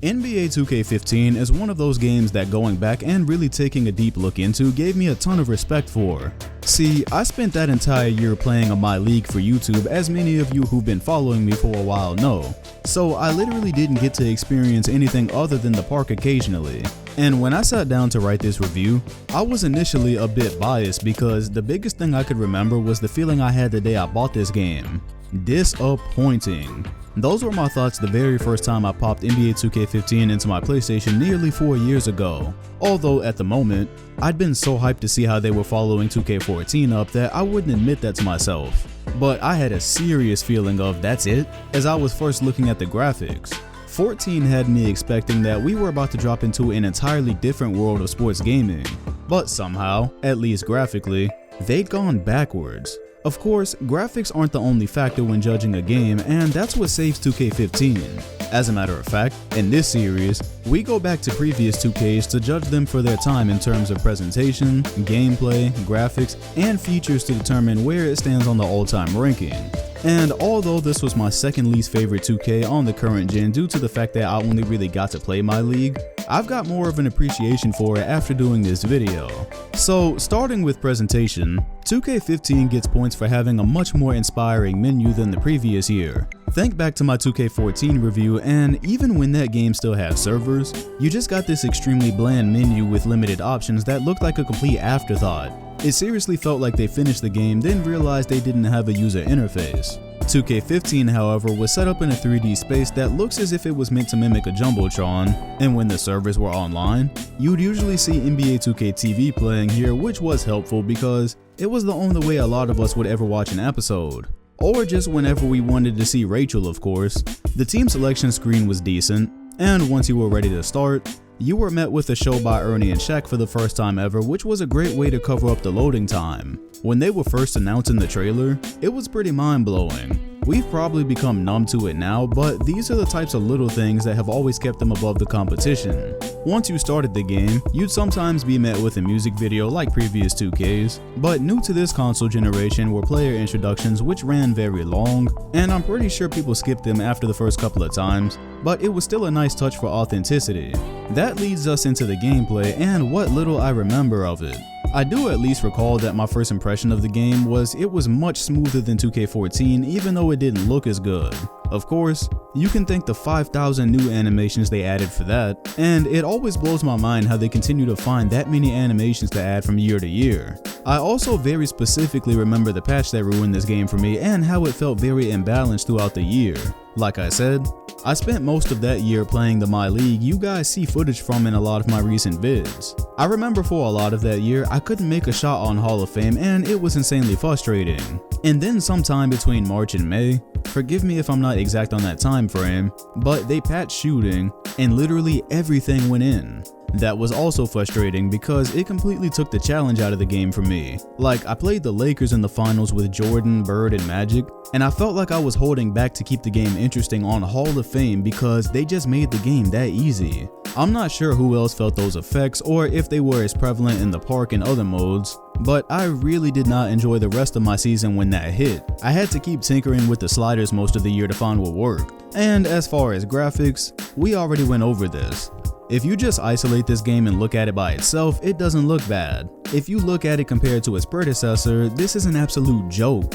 NBA 2K15 is one of those games that going back and really taking a deep look into gave me a ton of respect for. See, I spent that entire year playing on MyLeague for YouTube, as many of you who've been following me for a while know. So I literally didn't get to experience anything other than the park occasionally. And when I sat down to write this review, I was initially a bit biased because the biggest thing I could remember was the feeling I had the day I bought this game. Disappointing. Those were my thoughts the very first time I popped NBA 2K15 into my PlayStation nearly 4 years ago. Although at the moment, I'd been so hyped to see how they were following 2K14 up that I wouldn't admit that to myself. But I had a serious feeling of that's it as I was first looking at the graphics. 14 had me expecting that we were about to drop into an entirely different world of sports gaming. But somehow, at least graphically, they'd gone backwards. Of course, graphics aren't the only factor when judging a game, and that's what saves 2K15. As a matter of fact, in this series, we go back to previous 2Ks to judge them for their time in terms of presentation, gameplay, graphics, and features to determine where it stands on the all-time ranking. And although this was my second least favorite 2K on the current gen due to the fact that I only really got to play MyLeague, I've got more of an appreciation for it after doing this video. So starting with presentation, 2K15 gets points for having a much more inspiring menu than the previous year. Think back to my 2K14 review, and even when that game still had servers, you just got this extremely bland menu with limited options that looked like a complete afterthought. It seriously felt like they finished the game then realized they didn't have a user interface. 2K15, however, was set up in a 3D space that looks as if it was meant to mimic a Jumbotron, and when the servers were online, you'd usually see NBA 2K TV playing here, which was helpful because it was the only way a lot of us would ever watch an episode. Or just whenever we wanted to see Rachel, of course. The team selection screen was decent, and once you were ready to start, you were met with a show by Ernie and Shaq for the first time ever, which was a great way to cover up the loading time. When they were first announced in the trailer, it was pretty mind-blowing. We've probably become numb to it now, but these are the types of little things that have always kept them above the competition. Once you started the game, you'd sometimes be met with a music video like previous 2Ks, but new to this console generation were player introductions which ran very long, and I'm pretty sure people skipped them after the first couple of times, but it was still a nice touch for authenticity. That leads us into the gameplay and what little I remember of it. I do at least recall that my first impression of the game was it was much smoother than 2K14 even though it didn't look as good. Of course, you can thank the 5,000 new animations they added for that, and it always blows my mind how they continue to find that many animations to add from year to year. I also very specifically remember the patch that ruined this game for me and how it felt very imbalanced throughout the year. Like I said, I spent most of that year playing the MyLeague you guys see footage from in a lot of my recent vids. I remember for a lot of that year I couldn't make a shot on Hall of Fame and it was insanely frustrating. And then sometime between March and May, forgive me if I'm not exact on that time frame, but they patched shooting and literally everything went in. That was also frustrating because it completely took the challenge out of the game for me. Like, I played the Lakers in the finals with Jordan, Bird, and Magic, and I felt like I was holding back to keep the game interesting on Hall of Fame because they just made the game that easy. I'm not sure who else felt those effects or if they were as prevalent in the park and other modes, but I really did not enjoy the rest of my season when that hit. I had to keep tinkering with the sliders most of the year to find what worked. And as far as graphics, we already went over this. If you just isolate this game and look at it by itself, it doesn't look bad. If you look at it compared to its predecessor, this is an absolute joke.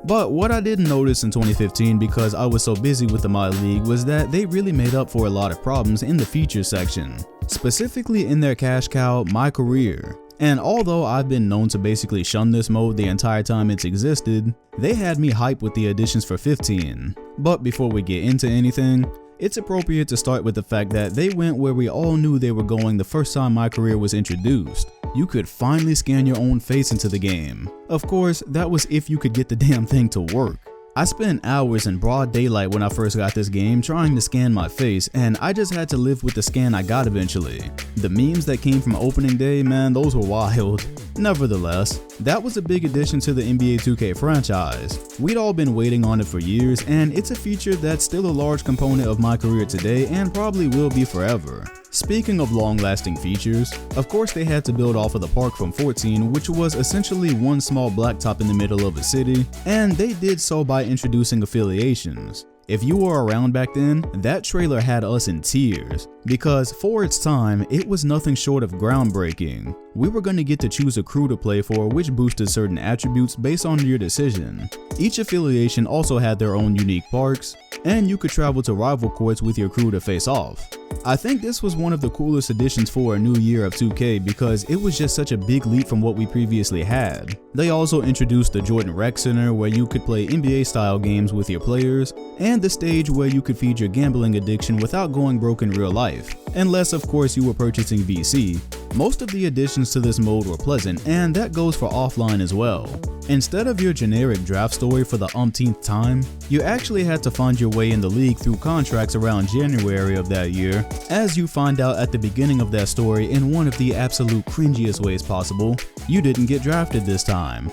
But what I didn't notice in 2015 because I was so busy with the MyLeague was that they really made up for a lot of problems in the features section, specifically in their cash cow, MyCareer. And although I've been known to basically shun this mode the entire time it's existed, they had me hyped with the additions for 15. But before we get into anything, it's appropriate to start with the fact that they went where we all knew they were going the first time MyCareer was introduced. You could finally scan your own face into the game. Of course, that was if you could get the damn thing to work. I spent hours in broad daylight when I first got this game trying to scan my face, and I just had to live with the scan I got eventually. The memes that came from opening day, man, those were wild. Nevertheless, that was a big addition to the NBA 2K franchise. We'd all been waiting on it for years, and it's a feature that's still a large component of MyCareer today and probably will be forever. Speaking of long-lasting features, of course they had to build off of the park from 14, which was essentially one small blacktop in the middle of a city, and they did so by introducing affiliations. If you were around back then, that trailer had us in tears, because for its time, it was nothing short of groundbreaking. We were going to get to choose a crew to play for, which boosted certain attributes based on your decision. Each affiliation also had their own unique parks, and you could travel to rival courts with your crew to face off. I think this was one of the coolest additions for a new year of 2K because it was just such a big leap from what we previously had. They also introduced the Jordan Rec Center where you could play NBA style games with your players, and the stage where you could feed your gambling addiction without going broke in real life, unless of course you were purchasing VC. Most of the additions to this mode were pleasant, and that goes for offline as well. Instead of your generic draft story for the umpteenth time, you actually had to find your way in the league through contracts around January of that year, as you find out at the beginning of that story in one of the absolute cringiest ways possible: you didn't get drafted this time.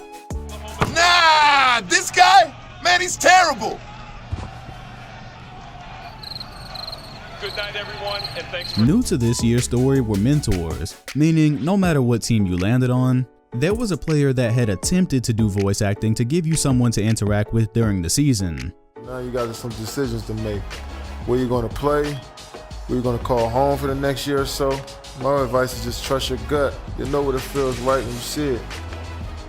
Nah, this guy? Man, he's terrible! Good night, everyone, and thanks for... New to this year's story were mentors, meaning no matter what team you landed on, there was a player that had attempted to do voice acting to give you someone to interact with during the season. Now you got some decisions to make. Where you're going to play, where you're going to call home for the next year or so. My advice is just trust your gut. You'll know what it feels right when you see it.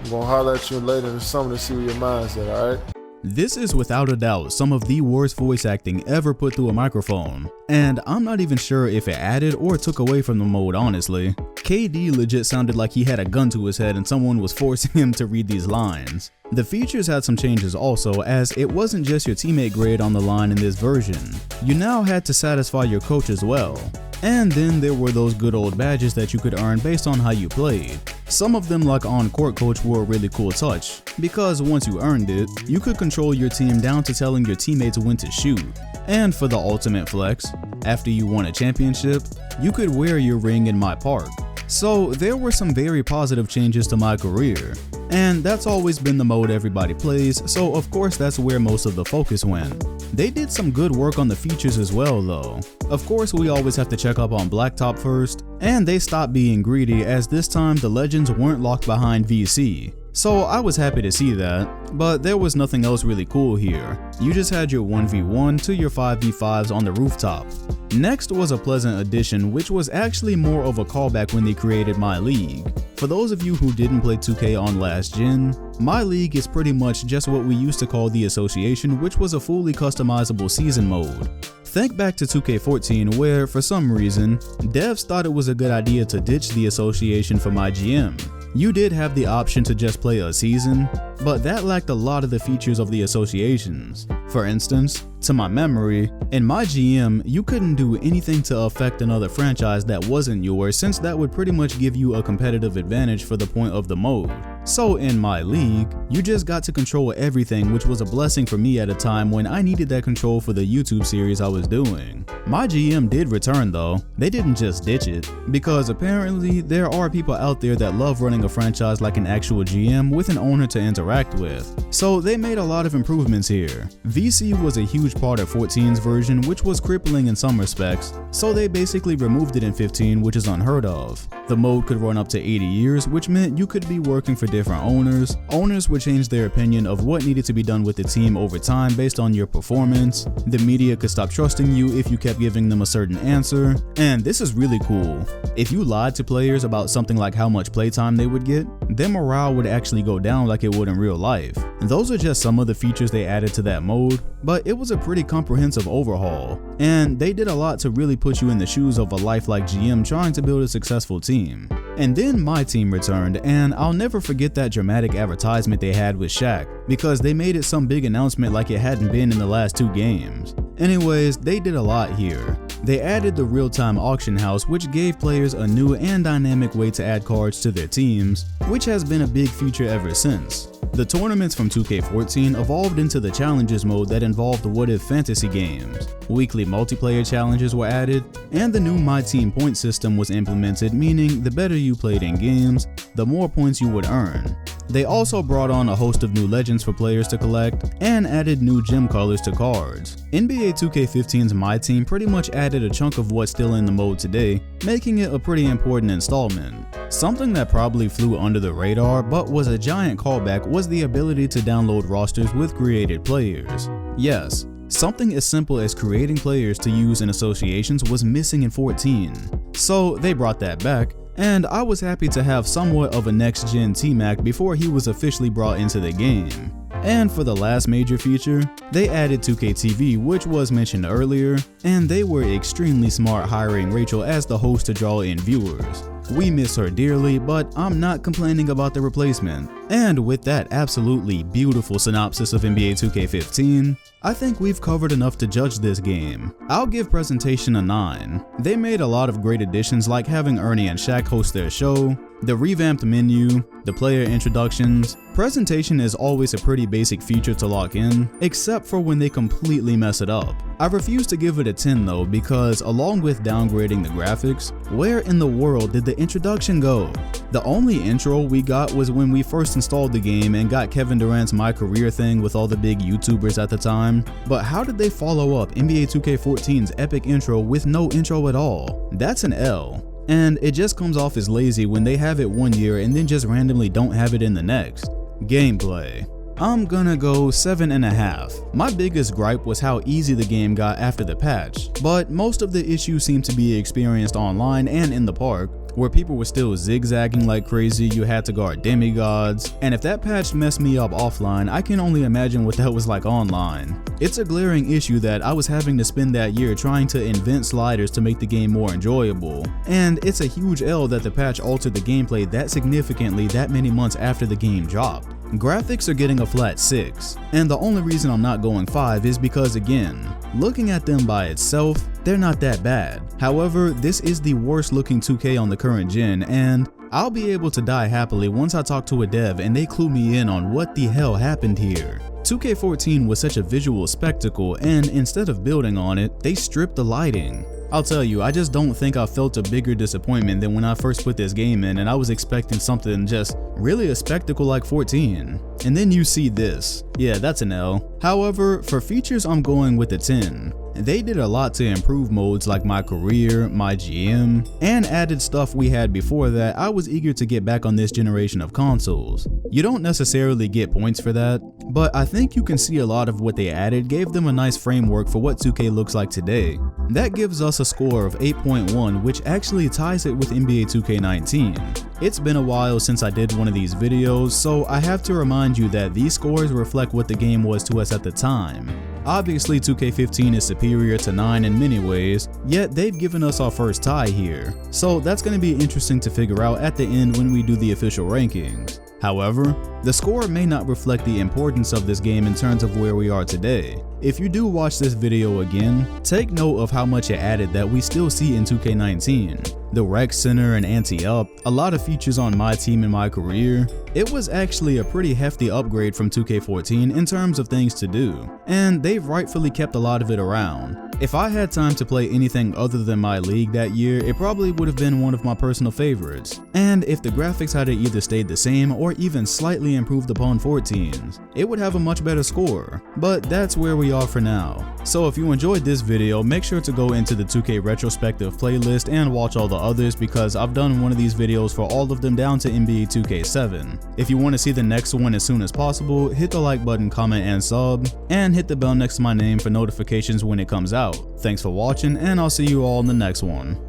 I'm going to holler at you later in the summer to see where your mind's at, alright? This is without a doubt some of the worst voice acting ever put through a microphone, and I'm not even sure if it added or took away from the mode, honestly. KD legit sounded like he had a gun to his head and someone was forcing him to read these lines. The features had some changes also, as it wasn't just your teammate grade on the line in this version. You now had to satisfy your coach as well. And then there were those good old badges that you could earn based on how you played. Some of them, like on-court coach, were a really cool touch, because once you earned it, you could control your team down to telling your teammates when to shoot. And for the ultimate flex, after you won a championship, you could wear your ring in my park. So there were some very positive changes to MyCareer, and that's always been the mode everybody plays, so of course that's where most of the focus went. They did some good work on the features as well though. Of course we always have to check up on Blacktop first, and they stopped being greedy as this time the legends weren't locked behind VC. So I was happy to see that, but there was nothing else really cool here. You just had your 1v1 to your 5v5s on the rooftop. Next was a pleasant addition, which was actually more of a callback when they created MyLeague. For those of you who didn't play 2K on last gen, MyLeague is pretty much just what we used to call the Association, which was a fully customizable season mode. Think back to 2K14 where, for some reason, devs thought it was a good idea to ditch the Association for MyGM. You did have the option to just play a season, but that lacked a lot of the features of the associations. For instance, to my memory, in MyGM, you couldn't do anything to affect another franchise that wasn't yours, since that would pretty much give you a competitive advantage for the point of the mode. So in MyLeague, you just got to control everything, which was a blessing for me at a time when I needed that control for the YouTube series I was doing. MyGM did return though. They didn't just ditch it, because apparently there are people out there that love running a franchise like an actual GM with an owner to interact with. So they made a lot of improvements here. VC was a huge part of 14's version, which was crippling in some respects, so they basically removed it in 15, which is unheard of. The mode could run up to 80 years, which meant you could be working for different owners. Owners would change their opinion of what needed to be done with the team over time based on your performance. The media could stop trusting you if you kept giving them a certain answer. And this is really cool. If you lied to players about something like how much playtime they would get, their morale would actually go down like it would in real life. Those are just some of the features they added to that mode, but it was a pretty comprehensive overhaul. And they did a lot to really put you in the shoes of a lifelike GM trying to build a successful team. And then MyTeam returned, and I'll never forget that dramatic advertisement they had with Shaq, because they made it some big announcement like it hadn't been in the last 2 games. Anyways, they did a lot here. They added the real-time auction house, which gave players a new and dynamic way to add cards to their teams, which has been a big feature ever since. The tournaments from 2K14 evolved into the challenges mode that involved what-if fantasy games. Weekly multiplayer challenges were added, and the new MyTeam point system was implemented, meaning the better you played in games, the more points you would earn. They also brought on a host of new legends for players to collect and added new gym colors to cards. NBA 2K15's MyTeam pretty much added a chunk of what's still in the mode today, making it a pretty important installment. Something that probably flew under the radar but was a giant callback was the ability to download rosters with created players. Yes, something as simple as creating players to use in associations was missing in 14. So they brought that back, and I was happy to have somewhat of a next-gen T-Mac before he was officially brought into the game. And for the last major feature, they added 2K TV, which was mentioned earlier, and they were extremely smart hiring Rachel as the host to draw in viewers. We miss her dearly, but I'm not complaining about the replacement. And with that absolutely beautiful synopsis of NBA 2K15, I think we've covered enough to judge this game. I'll give presentation a 9. They made a lot of great additions like having Ernie and Shaq host their show, the revamped menu, the player introductions. Presentation is always a pretty basic feature to lock in, except for when they completely mess it up. I refuse to give it a 10 though, because along with downgrading the graphics, where in the world did the introduction go? The only intro we got was when we first installed the game and got Kevin Durant's MyCareer thing with all the big YouTubers at the time, but how did they follow up NBA 2K14's epic intro with no intro at all? That's an L. And it just comes off as lazy when they have it one year and then just randomly don't have it in the next. Gameplay. I'm gonna go 7.5. My biggest gripe was how easy the game got after the patch, but most of the issues seem to be experienced online and in the park, where people were still zigzagging like crazy. You had to guard demigods, and if that patch messed me up offline, I can only imagine what that was like online. It's a glaring issue that I was having to spend that year trying to invent sliders to make the game more enjoyable, and it's a huge L that the patch altered the gameplay that significantly that many months after the game dropped. Graphics are getting a flat 6, and the only reason I'm not going 5 is because, again, looking at them by itself, they're not that bad. However, this is the worst looking 2K on the current gen, and I'll be able to die happily once I talk to a dev and they clue me in on what the hell happened here. 2K14 was such a visual spectacle, and instead of building on it, they stripped the lighting. I'll tell you, I just don't think I felt a bigger disappointment than when I first put this game in and I was expecting something just really a spectacle like 14. And then you see this. Yeah, that's an L. However, for features I'm going with a 10. They did a lot to improve modes like MyCareer, MyGM, and added stuff we had before that I was eager to get back on this generation of consoles. You don't necessarily get points for that, but I think you can see a lot of what they added gave them a nice framework for what 2K looks like today. That gives us a score of 8.1, which actually ties it with NBA 2K19. It's been a while since I did one of these videos, so I have to remind you that these scores reflect what the game was to us at the time. Obviously 2K15 is superior to 9 in many ways, yet they've given us our first tie here, so that's going to be interesting to figure out at the end when we do the official rankings. However, the score may not reflect the importance of this game in terms of where we are today. If you do watch this video again, take note of how much it added that we still see in 2K19. The rec center and anti-up, a lot of features on MyTeam and MyCareer. It was actually a pretty hefty upgrade from 2K14 in terms of things to do, and they've rightfully kept a lot of it around. If I had time to play anything other than MyLeague that year, it probably would have been one of my personal favorites. And if the graphics had either stayed the same or even slightly improved upon 14's, it would have a much better score. But that's where we are for now. So if you enjoyed this video, make sure to go into the 2K retrospective playlist and watch all the others, because I've done one of these videos for all of them down to NBA 2K7. If you want to see the next one as soon as possible, hit the like button, comment, and sub, and hit the bell next to my name for notifications when it comes out. Thanks for watching, and I'll see you all in the next one.